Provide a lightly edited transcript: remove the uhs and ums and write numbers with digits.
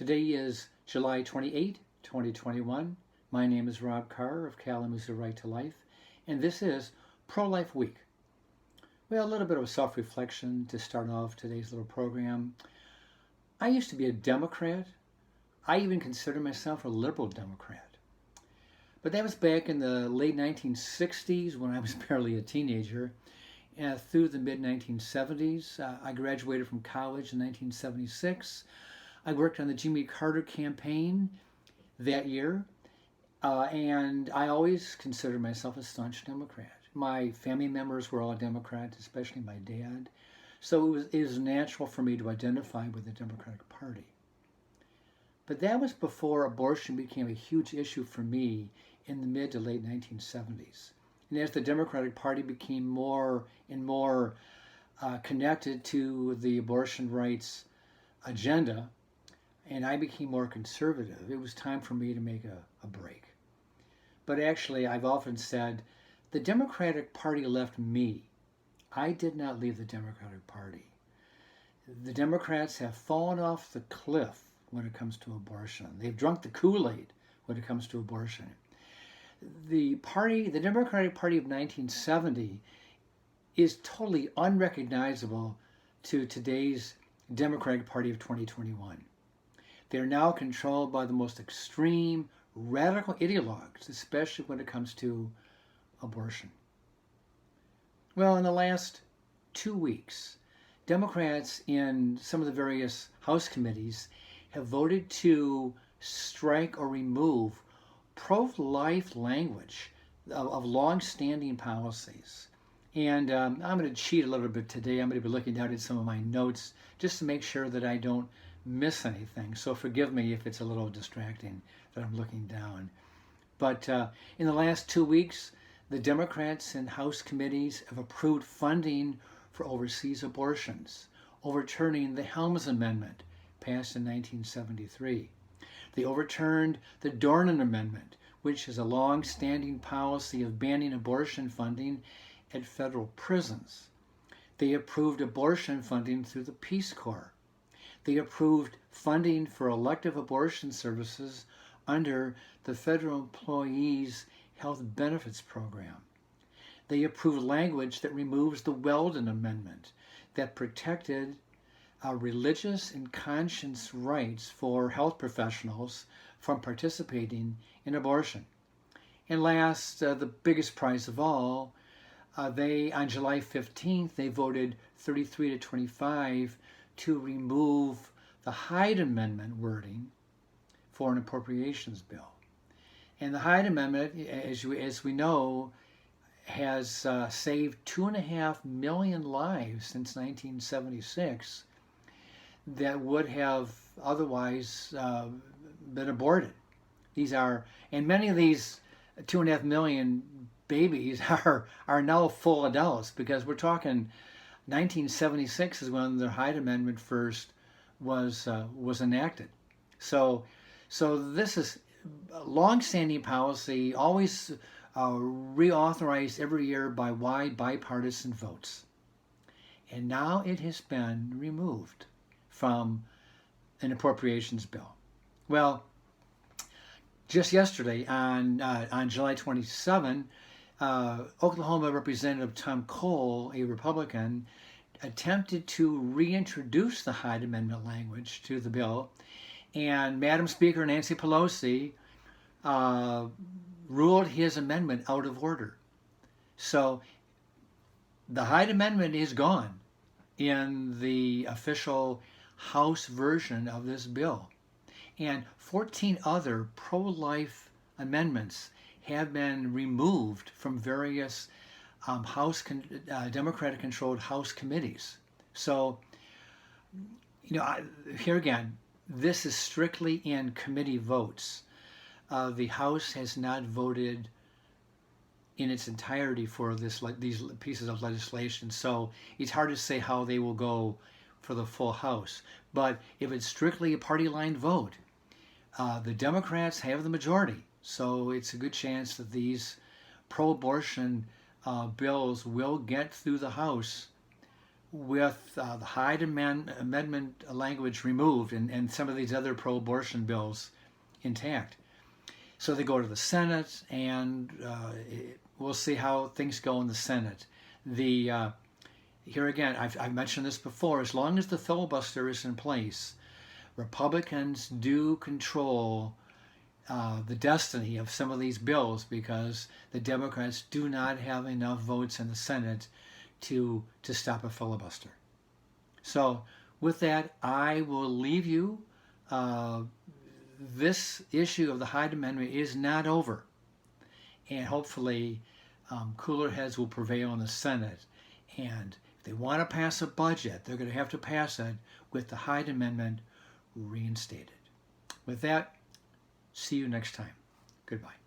Today is July 28, 2021. My name is Rob Carr of Kalamazoo Right to Life, and this is Pro-Life Week. Well, a little bit of self-reflection to start off today's little program. I used to be a Democrat. I even consider myself a liberal Democrat. But that was back in the late 1960s when I was barely a teenager. Through the mid-1970s, I graduated from college in 1976. I worked on the Jimmy Carter campaign that year, and I always considered myself a staunch Democrat. My family members were all Democrats, especially my dad, so it was natural for me to identify with the Democratic Party. But that was before abortion became a huge issue for me in the mid to late 1970s. And as the Democratic Party became more and more connected to the abortion rights agenda, and I became more conservative, it was time for me to make a break. But actually, I've often said, the Democratic Party left me. I did not leave the Democratic Party. The Democrats have fallen off the cliff when it comes to abortion. They've drunk the Kool-Aid when it comes to abortion. The Democratic Party of 1970 is totally unrecognizable to today's Democratic Party of 2021. They're now controlled by the most extreme, radical ideologues, especially when it comes to abortion. Well, in the last 2 weeks, Democrats in some of the various House committees have voted to strike or remove pro-life language of long-standing policies. And I'm going to cheat a little bit today. I'm going to be looking down at some of my notes just to make sure that I don't miss anything. So forgive me if it's a little distracting that I'm looking down. But in the last 2 weeks, the Democrats in House committees have approved funding for overseas abortions, overturning the Helms Amendment passed in 1973. They overturned the Dornan Amendment, which is a long-standing policy of banning abortion funding at federal prisons. They approved abortion funding through the Peace Corps. They approved funding for elective abortion services under the Federal Employees Health Benefits Program. They approved language that removes the Weldon Amendment that protected religious and conscience rights for health professionals from participating in abortion. And last, the biggest prize of all, on July 15th, they voted 33 to 25 to remove the Hyde Amendment wording for an appropriations bill. And the Hyde Amendment, as we know, has saved 2.5 million lives since 1976 that would have otherwise been aborted. And many of these 2.5 million babies are now full adults, because we're talking 1976 is when the Hyde Amendment first was enacted. So this is a long-standing policy, always reauthorized every year by wide bipartisan votes. And now it has been removed from an appropriations bill. Well, just yesterday on July 27, Oklahoma Representative Tom Cole, a Republican, attempted to reintroduce the Hyde Amendment language to the bill, and Madam Speaker Nancy Pelosi ruled his amendment out of order. So the Hyde Amendment is gone in the official House version of this bill. And 14 other pro-life amendments have been removed from various Democratic-controlled House committees. So, here again, this is strictly in committee votes. The House has not voted in its entirety for these pieces of legislation, so it's hard to say how they will go for the full House. But if it's strictly a party-line vote, the Democrats have the majority, so it's a good chance that these pro-abortion bills will get through the House with the Hyde Amendment language removed and some of these other pro-abortion bills intact. So they go to the Senate, and we'll see how things go in the Senate. Here again, I've mentioned this before, as long as the filibuster is in place, Republicans do control the destiny of some of these bills because the Democrats do not have enough votes in the Senate to stop a filibuster. So with that, I will leave you. This issue of the Hyde Amendment is not over, and hopefully cooler heads will prevail in the Senate. And if they want to pass a budget, they're going to have to pass it with the Hyde Amendment reinstated. With that, see you next time. Goodbye.